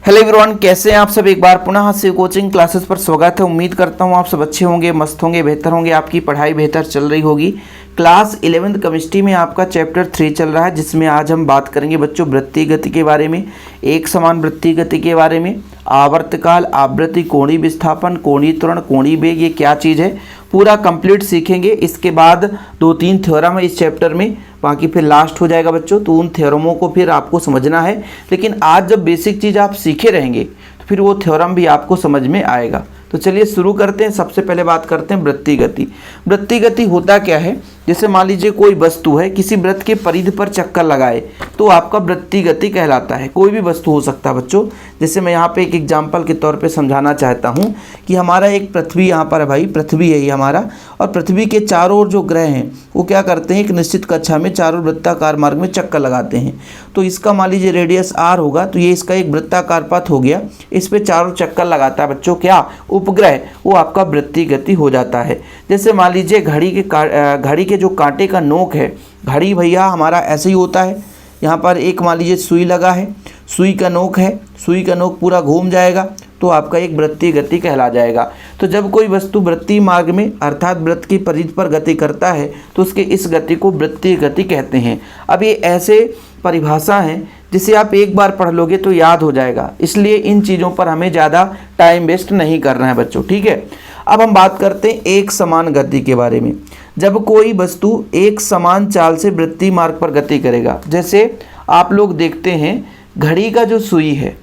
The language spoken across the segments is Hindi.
हेलो एवरीवन, कैसे हैं आप सब। एक बार पुनः शिव कोचिंग क्लासेस पर स्वागत है। उम्मीद करता हूं आप सब अच्छे होंगे, मस्त होंगे, बेहतर होंगे, आपकी पढ़ाई बेहतर चल रही होगी। क्लास 11th केमिस्ट्री में आपका चैप्टर 3 चल रहा है, जिसमें आज हम बात करेंगे बच्चों वृत्तीय गति के बारे में, एक समान वृत्तीय गति के बारे में, आवर्तकाल, आवृत्ति, कोणीय विस्थापन, कोणीय त्वरण, कोणीय वेग, ये क्या चीज़ है पूरा कंप्लीट सीखेंगे। इसके बाद 2-3 थ्योरम है इस चैप्टर में, बाकी फिर लास्ट हो जाएगा बच्चों। तो उन थ्योरमों को फिर आपको समझना है, लेकिन आज जब बेसिक चीज़ आप सीखे रहेंगे तो फिर वो थ्योरम भी आपको समझ में आएगा। तो चलिए शुरू करते हैं। सबसे पहले बात करते हैं वृत्तीय गति। वृत्तीय गति होता क्या है, जैसे मान लीजिए कोई वस्तु है, किसी वृत्त के परिधि पर चक्कर लगाए तो आपका वृत्तीय गति कहलाता है। कोई भी वस्तु हो सकता है बच्चों। जैसे मैं यहाँ पे एक एग्जाम्पल के तौर पे समझाना चाहता हूँ कि हमारा एक पृथ्वी यहाँ पर है भाई, पृथ्वी है ये हमारा, और पृथ्वी के चारों ओर जो ग्रह हैं वो क्या करते हैं, एक निश्चित कक्षा में चारों वृत्ताकार मार्ग में चक्कर लगाते हैं। तो इसका मान लीजिए रेडियस r होगा, तो ये इसका एक वृत्ताकार पथ हो गया, इस पे चारों चक्कर लगाता है बच्चों क्या, उपग्रह, वो आपका वृत्तीय गति हो जाता है। जैसे मान लीजिए घड़ी के जो कांटे का नोक है, घड़ी भैया हमारा ऐसे ही होता है। यहाँ पर एक मान लीजिए सुई लगा है, सुई का नोक है, सुई का नोक पूरा घूम जाएगा तो आपका एक वृत्तीय गति कहला जाएगा। तो जब कोई वस्तु वृत्तीय मार्ग में अर्थात वृत्त की परिधि पर गति करता है तो उसके इस गति को वृत्तीय गति कहते हैं। अब ये ऐसे परिभाषा हैं जिसे आप एक बार पढ़ लोगे तो याद हो जाएगा, इसलिए इन चीज़ों पर हमें ज़्यादा टाइम वेस्ट नहीं करना है बच्चों, ठीक है। अब हम बात करते हैं एक समान गति के बारे में। जब कोई वस्तु एक समान चाल से वृत्तीय मार्ग पर गति करेगा, जैसे आप लोग देखते हैं घड़ी का जो सुई है,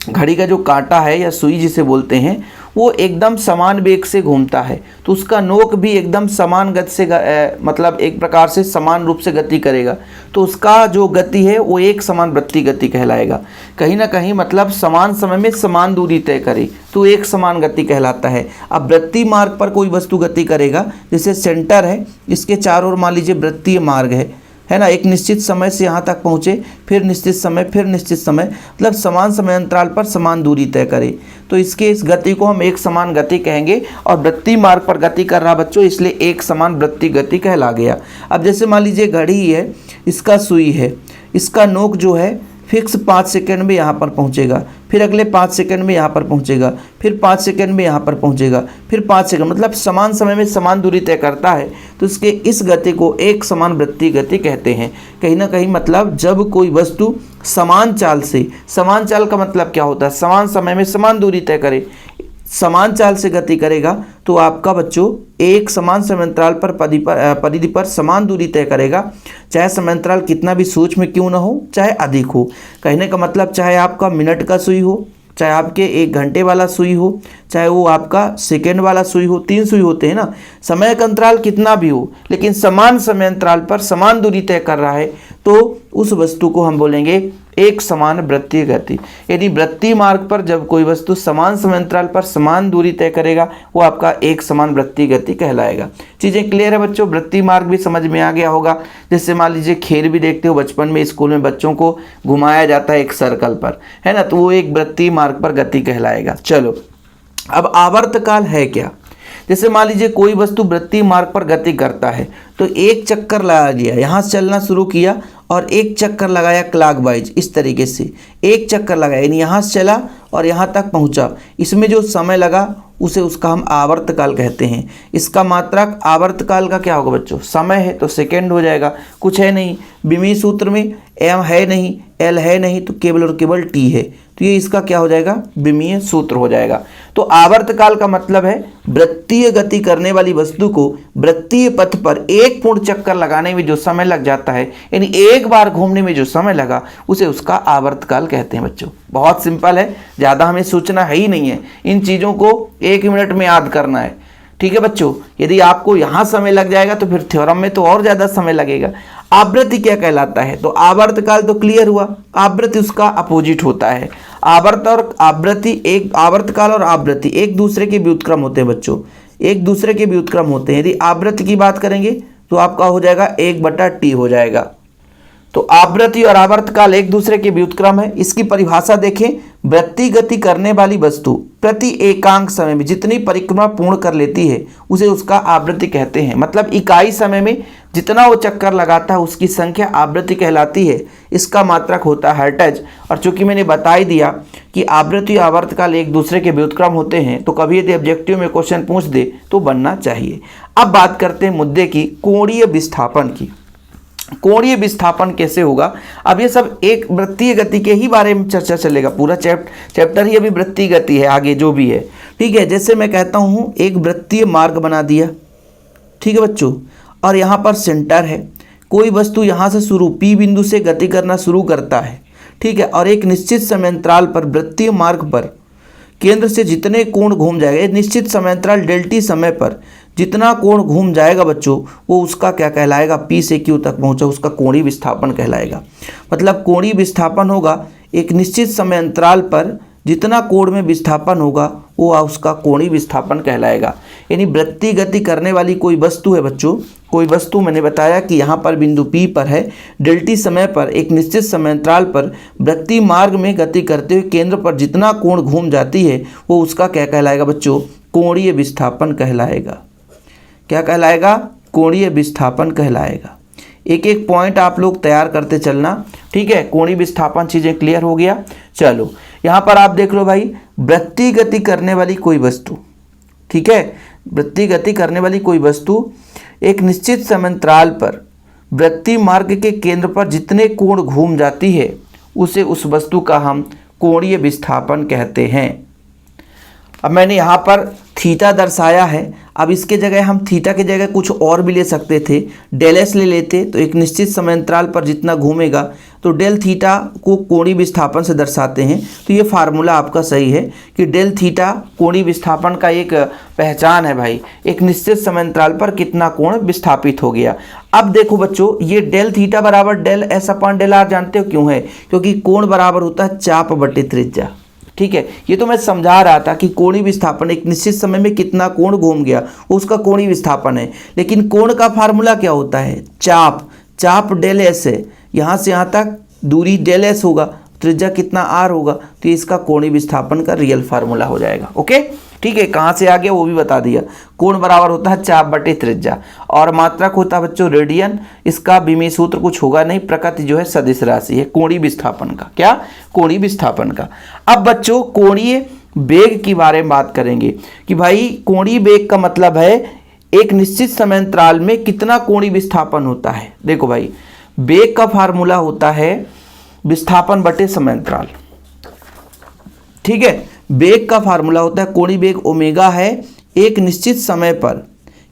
घड़ी का जो कांटा है या सुई जिसे बोलते हैं, वो एकदम समान वेग से घूमता है, तो उसका नोक भी एकदम समान गति से मतलब एक प्रकार से समान रूप से गति करेगा, तो उसका जो गति है वो एक समान वृत्तीय गति कहलाएगा। कहीं ना कहीं मतलब समान समय में समान दूरी तय करे तो एक समान गति कहलाता है। अब वृत्तीय मार्ग पर कोई वस्तु गति करेगा, जैसे सेंटर है, इसके चारों ओर मान लीजिए वृत्तीय मार्ग है ना, एक निश्चित समय से यहाँ तक पहुँचे, फिर निश्चित समय, फिर निश्चित समय, मतलब समान समय अंतराल पर समान दूरी तय करे, तो इसके इस गति को हम एक समान गति कहेंगे। और वृत्तीय मार्ग पर गति कर रहा बच्चों, इसलिए एक समान वृत्तीय गति कहला गया। अब जैसे मान लीजिए घड़ी है, इसका सुई है, इसका नोक जो है फिक्स 5 सेकंड में यहाँ पर पहुँचेगा, फिर अगले 5 सेकंड में यहाँ पर पहुँचेगा, फिर 5 सेकंड में यहाँ पर पहुँचेगा, फिर 5 सेकंड, मतलब समान समय में समान दूरी तय करता है, तो इसके इस गति को एक समान वृत्तीय गति कहते हैं। कहीं ना कहीं मतलब जब कोई वस्तु समान चाल से, समान चाल का मतलब क्या होता है, समान समय में समान दूरी तय करे, समान चाल से गति करेगा तो आपका बच्चों एक समान समयांतराल पर परिधि पर समान दूरी तय करेगा, चाहे समयांतराल कितना भी सूक्ष्म क्यों ना हो, चाहे अधिक हो। कहने का मतलब चाहे आपका मिनट का सुई हो, चाहे आपके 1 घंटे वाला सुई हो, चाहे वो आपका सेकेंड वाला सुई हो, 3 सुई होते हैं ना, समय का अंतराल कितना भी हो, लेकिन समान समय अंतराल पर समान दूरी तय कर रहा है तो उस वस्तु को हम बोलेंगे एक समान वृत्तीय गति। यदि वृत्तीय मार्ग पर जब कोई वस्तु समान समय अंतराल पर समान दूरी तय करेगा वो आपका एक समान वृत्तीय गति कहलाएगा। चीज़ें क्लियर है बच्चों, वृत्तीय मार्ग भी समझ में आ गया होगा। जैसे मान लीजिए खेल भी देखते हो बचपन में, स्कूल में बच्चों को घुमाया जाता है एक सर्कल पर, है ना, तो वो एक वृत्तीय मार्ग पर गति कहलाएगा। चलो अब आवर्तकाल है क्या। जैसे मान लीजिए कोई वस्तु वृत्तीय मार्ग पर गति करता है, तो एक चक्कर लगा लिया, यहाँ से चलना शुरू किया और एक चक्कर लगाया क्लॉकवाइज, इस तरीके से एक चक्कर लगाया, यानी यहाँ से चला और यहाँ तक पहुँचा, इसमें जो समय लगा उसका हम आवर्तकाल कहते हैं। इसका मात्रक आवर्तकाल का क्या होगा बच्चों, समय है तो सेकेंड हो जाएगा, कुछ है नहीं, विमीय सूत्र में एम है नहीं, एल है नहीं, तो केवल और केवल टी है, तो ये इसका क्या हो जाएगा, विमीय सूत्र हो जाएगा। तो आवर्तकाल का मतलब है वृत्तीय गति करने वाली वस्तु को वृत्तीय पथ पर एक पूर्ण चक्कर लगाने में जो समय लग जाता है, यानी एक बार घूमने में जो समय लगा, उसे उसका आवर्तकाल कहते हैं बच्चों। बहुत सिंपल है, ज़्यादा हमें सोचना है ही नहीं है, इन चीज़ों को 1 मिनट में याद करना है, ठीक है बच्चों। यदि आपको यहाँ समय लग जाएगा तो फिर थ्योरम में तो और ज़्यादा समय लगेगा। आवृत्ति क्या कहलाता है, तो आवर्तकाल तो क्लियर हुआ, आवृत्ति उसका अपोजिट होता है। आवर्त और आवृत्ति, एक आवर्तकाल और आवृत्ति एक दूसरे के व्युत्क्रम होते हैं बच्चों, एक दूसरे के व्युत्क्रम होते हैं। यदि आवृत्ति की बात करेंगे तो आपका हो जाएगा 1/t हो जाएगा। तो आवृत्ति और आवर्तकाल एक दूसरे के व्युत्क्रम है। इसकी परिभाषा देखें, वृत्तीय वृत्तीय गति करने वाली वस्तु प्रति एकांक समय में जितनी परिक्रमा पूर्ण कर लेती है उसे उसका आवृत्ति कहते हैं। मतलब इकाई समय में जितना वो चक्कर लगाता है उसकी संख्या आवृत्ति कहलाती है। इसका मात्रक होता है हर्ट्ज। और चूंकि मैंने बता ही दिया कि आवृत्ति और आवर्तकाल एक दूसरे के व्युत्क्रम होते हैं, तो कभी यदि ऑब्जेक्टिव में क्वेश्चन पूछ दे तो बनना चाहिए। अब बात करते हैं मुद्दे की, कोणीय विस्थापन की। कोणीय विस्थापन कैसे होगा? अब ये सब एक वृत्तीय गति के ही बारे में चर्चा चलेगा। पूरा चैप्टर ही अभी वृत्तीय गति है, आगे जो भी है, ठीक है। जैसे मैं कहता हूँ एक वृत्तीय मार्ग बना दिया, ठीक है बच्चों, और यहाँ पर सेंटर है। कोई वस्तु यहाँ से शुरू P बिंदु से गति करना शुरू करता है, ठीक है, और एक निश्चित समयांतराल पर वृत्तीय मार्ग पर केंद्र से जितने कोण घूम जाएगा, एक निश्चित समयांतराल डेल्टी समय पर जितना कोण घूम जाएगा बच्चों, वो उसका क्या कहलाएगा? P से Q तक पहुंचा, उसका कोणीय विस्थापन कहलाएगा। मतलब कोणीय विस्थापन होगा एक निश्चित समय अंतराल पर जितना कोण में विस्थापन होगा वो उसका कोणीय विस्थापन कहलाएगा। यानी वृत्तीय गति करने वाली कोई वस्तु है बच्चों, कोई वस्तु मैंने बताया कि यहाँ पर बिंदु P पर है, डेल्टी समय पर एक निश्चित समय अंतराल पर वृत्तीय मार्ग में गति करते हुए केंद्र पर जितना कोण घूम जाती है वो उसका क्या कहलाएगा बच्चों? कोणीय विस्थापन कहलाएगा। क्या कहलाएगा? कोणीय विस्थापन कहलाएगा। एक एक पॉइंट आप लोग तैयार करते चलना, ठीक है। कोणीय विस्थापन चीज़ें क्लियर हो गया। चलो यहाँ पर आप देख लो भाई, वृत्तीय गति करने वाली कोई वस्तु, ठीक है, वृत्तीय गति करने वाली कोई वस्तु एक निश्चित समयांतराल पर वृत्तीय मार्ग के केंद्र पर जितने कोण घूम जाती है उसे उस वस्तु का हम कोणीय विस्थापन कहते हैं। अब मैंने यहाँ पर थीटा दर्शाया है। अब इसके जगह हम थीटा की जगह कुछ और भी ले सकते थे, डेल एस ले लेते तो एक निश्चित समयांतराल पर जितना घूमेगा तो डेल थीटा को कोणीय विस्थापन से दर्शाते हैं। तो ये फार्मूला आपका सही है कि डेल थीटा कोणीय विस्थापन का एक पहचान है भाई, एक निश्चित समयांतराल पर कितना कोण विस्थापित हो गया। अब देखो बच्चों, ये डेल थीटा बराबर del s upon del r जानते हो क्यों है? क्योंकि कोण बराबर होता है चाप बटे त्रिज्या, ठीक है। ये तो मैं समझा रहा था कि कोणीय विस्थापन एक निश्चित समय में कितना कोण घूम गया वो उसका कोणीय विस्थापन है। लेकिन कोण का फार्मूला क्या होता है? चाप डेल एस है, यहाँ से यहाँ तक दूरी डेल एस होगा, त्रिज्या कितना आर होगा, तो इसका कोणीय विस्थापन का रियल फार्मूला हो जाएगा। ओके, ठीक है। कहाँ से आ गया वो भी बता दिया। कोण बराबर होता है चाप बटे त्रिज्या और मात्रक होता है बच्चों रेडियन। इसका विमीय सूत्र कुछ होगा नहीं, प्रकृति जो है सदिश राशि है कोणीय विस्थापन का। क्या? कोणीय विस्थापन का। अब बच्चों कोणीय वेग के बारे में बात करेंगे कि भाई कोणीय वेग का मतलब है एक निश्चित समयांतराल में कितना कोणीय विस्थापन होता है। देखो भाई, वेग का फार्मूला होता है विस्थापन बटे समयांतराल, ठीक है। वेग का फार्मूला होता है कोणीय वेग ओमेगा है, एक निश्चित समय पर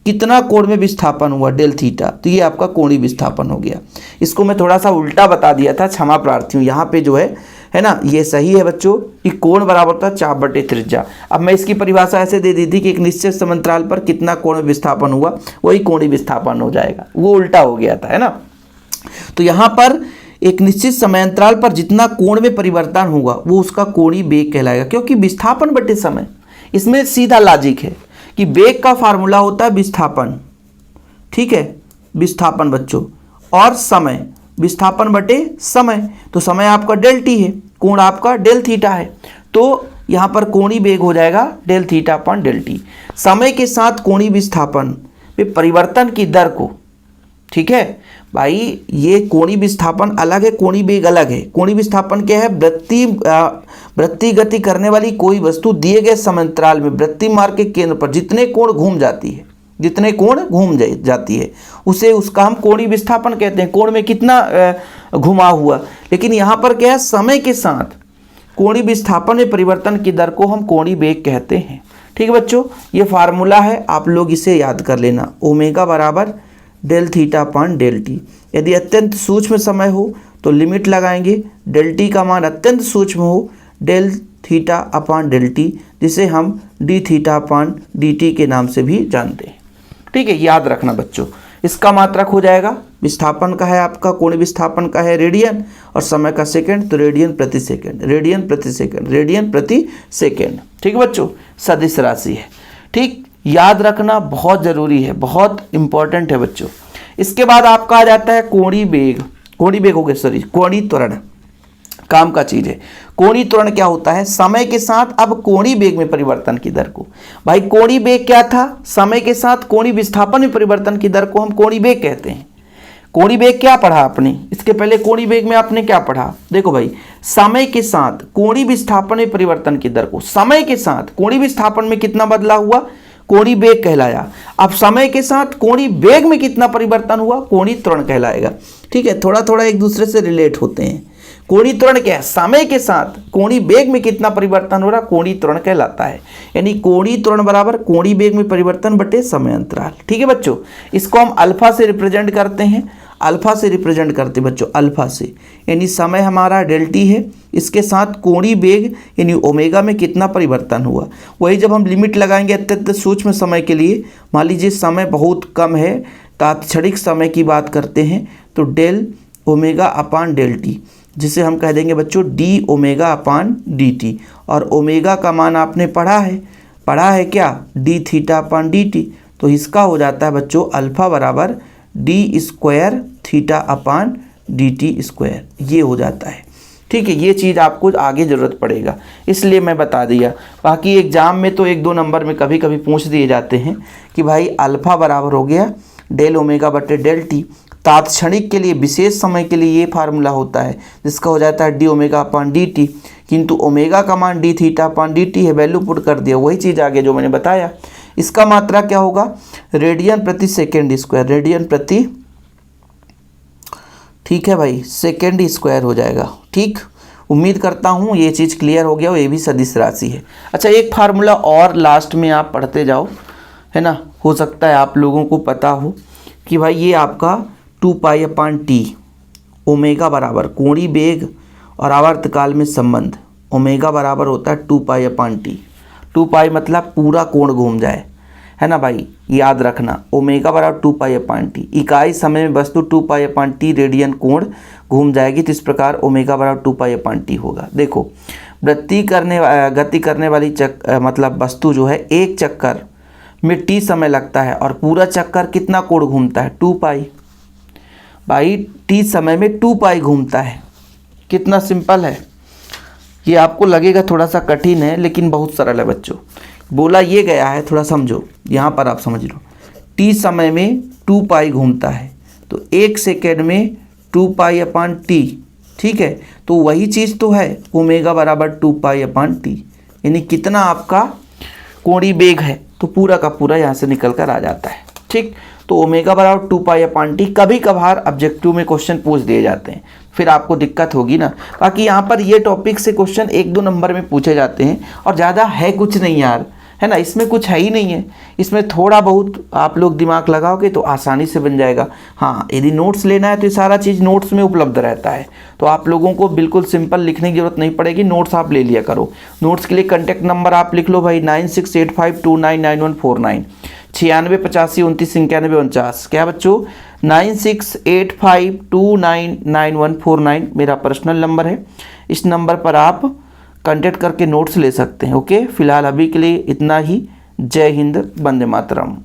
कितना कोण में विस्थापन हुआ डेल थीटा, तो ये आपका कोणीय विस्थापन हो गया। इसको मैं थोड़ा सा उल्टा बता दिया था, क्षमा प्रार्थी हूँ। यहाँ पे जो है ना, ये सही है बच्चों कि कोण बराबर होता है चाप बटे त्रिज्या। अब मैं इसकी परिभाषा ऐसे दे दी थी कि एक निश्चित समयांतराल पर कितना कोण में विस्थापन हुआ वही कोणीय विस्थापन हो जाएगा, वो उल्टा हो गया था, है ना। तो यहाँ पर एक निश्चित समयांतराल पर जितना कोण में परिवर्तन होगा वो उसका कोणीय वेग कहलाएगा, क्योंकि विस्थापन बटे समय, इसमें सीधा लॉजिक है कि वेग का फार्मूला होता है विस्थापन, ठीक है, विस्थापन बच्चों, और समय विस्थापन बटे समय। तो समय आपका डेल टी है, कोण आपका डेल थीटा है, तो यहाँ पर कोणीय वेग हो जाएगा del theta upon del t. समय के साथ कोणीय विस्थापन में परिवर्तन की दर को, ठीक है भाई, ये कोणीय विस्थापन अलग है, कोणीय वेग अलग है। कोणीय विस्थापन क्या है? वृत्तीय गति करने वाली कोई वस्तु दिए गए समयांतराल में वृत्तीय मार्ग के केंद्र पर जितने कोण घूम जाती है, जितने कोण घूम जाती है उसे उसका हम कोणीय विस्थापन कहते हैं। कोण में कितना घुमा हुआ। लेकिन यहाँ पर क्या है? समय के साथ कोणीय विस्थापन में परिवर्तन की दर को हम कोणीय वेग कहते हैं, ठीक है बच्चों। ये फार्मूला है, आप लोग इसे याद कर लेना, ओमेगा बराबर del theta upon del t. यदि अत्यंत सूक्ष्म समय हो तो लिमिट लगाएंगे, डेल टी का मान अत्यंत सूक्ष्म हो del theta upon del t, जिसे हम d theta upon d t के नाम से भी जानते हैं, ठीक है। याद रखना बच्चों, इसका मात्रक हो जाएगा विस्थापन का है आपका, कोणीय विस्थापन का है रेडियन और समय का सेकंड, तो रेडियन प्रति सेकंड, रेडियन प्रति सेकंड, रेडियन प्रति सेकंड, ठीक है बच्चों, सदिश राशि है, ठीक। याद रखना बहुत ज़रूरी है, बहुत इंपॉर्टेंट है बच्चों। इसके बाद आपका आ जाता है कोणीय वेग, कोणीय वेग हो गया, सॉरी, कोणीय त्वरण। काम का चीज है। कोणीय त्वरण क्या होता है? समय के साथ अब कोणीय वेग में परिवर्तन की दर को। भाई कोणीय वेग क्या था? समय के साथ कोणीय विस्थापन में परिवर्तन की दर को हम कोणीय वेग कहते हैं। कोणीय वेग क्या पढ़ा आपने? इसके पहले कोणीय वेग में आपने क्या पढ़ा? देखो भाई, समय के साथ कोणीय विस्थापन में परिवर्तन की दर को, समय के साथ कोणीय विस्थापन में कितना बदला हुआ? कोणीय वेग कहलाया। अब समय के साथ कोणीय वेग में कितना परिवर्तन हुआ? कोणीय त्वरण कहलाएगा। ठीक है, थोड़ा थोड़ा एक दूसरे से रिलेट होते हैं। कोणीय त्वरण क्या है? समय के साथ कोणीय वेग में कितना परिवर्तन हो रहा? कोणीय त्वरण कहलाता है। यानी कोणीय त्वरण बराबर कोणीय वेग में परिवर्तन बटे समय अंतराल। ठीक है बच्चों, इसको हम अल्फा से रिप्रेजेंट करते हैं। अल्फा से रिप्रेजेंट करते हैं बच्चों, अल्फा से। यानी समय हमारा डेल टी है, इसके साथ कोणीय वेग यानी ओमेगा में कितना परिवर्तन हुआ। वही जब हम लिमिट लगाएंगे अत्यंत सूक्ष्म समय के लिए, मान लीजिए समय बहुत कम है, तात्क्षणिक समय की बात करते हैं, तो del omega upon del t, जिसे हम कह देंगे बच्चों d omega upon d t. और ओमेगा का मान आपने पढ़ा है क्या? D theta upon d t. तो इसका हो जाता है बच्चों अल्फा बराबर d square theta upon d t square, ये हो जाता है। ठीक है, ये चीज़ आपको आगे ज़रूरत पड़ेगा, इसलिए मैं बता दिया। बाकी एग्जाम में तो 1-2 नंबर में कभी कभी पूछ दिए जाते हैं कि भाई अल्फा बराबर हो गया डेल ओमेगा बटे डेल टी। तात्क्षणिक के लिए, विशेष समय के लिए ये फार्मूला होता है, जिसका हो जाता है D omega upon d T. किंतु ओमेगा का मान D theta upon d T है, वैल्यू पुट कर दिया, वही चीज़ आगे जो मैंने बताया। इसका मात्रा क्या होगा? रेडियन प्रति सेकेंड स्क्वायर, रेडियन प्रति, ठीक है भाई, सेकेंड स्क्वायर हो जाएगा। ठीक, उम्मीद करता हूँ ये चीज़ क्लियर हो गया हो। ये भी सदिश राशि है। अच्छा, एक फार्मूला और लास्ट में आप पढ़ते जाओ, है ना, हो सकता है आप लोगों को पता हो कि भाई ये आपका 2 पाई अपान टी, ओमेगा बराबर कोणीय वेग और आवर्तकाल में संबंध, ओमेगा बराबर होता है 2 पाई अपान टी। 2 पाई मतलब पूरा कोण घूम जाए, है ना भाई, याद रखना। ओमेगा बराबर 2 पाई अपान टी, इकाई समय में वस्तु 2 पाई अपान टी रेडियन कोण घूम जाएगी, तो इस प्रकार ओमेगा बराबर 2 पाई अपान टी होगा। देखो, गति करने वाली मतलब वस्तु जो है, एक चक्कर में टी समय लगता है और पूरा चक्कर कितना कोण घूमता है? 2 पाई। भाई टी समय में 2 पाई घूमता है। कितना सिंपल है। ये आपको लगेगा थोड़ा सा कठिन है, लेकिन बहुत सरल है बच्चों। बोला ये गया है, थोड़ा समझो, यहाँ पर आप समझ लो। टी समय में 2 पाई घूमता है, तो 1 सेकेंड में 2 पाई अपान टी। ठीक है, तो वही चीज़ तो है, ओमेगा बराबर 2 पाई अपान टी। यानी कितना आपका कोणीय वेग है, तो पूरा का पूरा यहाँ से निकल कर आ जाता है। ठीक, तो ओमेगा बराबर 2 पाई अपान टी कभी कभार ऑब्जेक्टिव में क्वेश्चन पूछ दिए जाते हैं, फिर आपको दिक्कत होगी ना। बाकी यहाँ पर ये टॉपिक से क्वेश्चन 1-2 नंबर में पूछे जाते हैं, और ज़्यादा है कुछ नहीं यार, है ना, इसमें कुछ है ही नहीं है। इसमें थोड़ा बहुत आप लोग दिमाग लगाओगे तो आसानी से बन जाएगा। हाँ, यदि नोट्स लेना है तो ये सारा चीज़ नोट्स में उपलब्ध रहता है, तो आप लोगों को बिल्कुल सिंपल लिखने की जरूरत नहीं पड़ेगी, नोट्स आप ले लिया करो। नोट्स के लिए कॉन्टैक्ट नंबर आप लिख लो भाई 9685299149, 9685299149। क्या बच्चों? 9685299149 मेरा पर्सनल नंबर है। इस नंबर पर आप कांटेक्ट करके नोट्स ले सकते हैं। ओके, फिलहाल अभी के लिए इतना ही। जय हिंद, वंदे मातरम।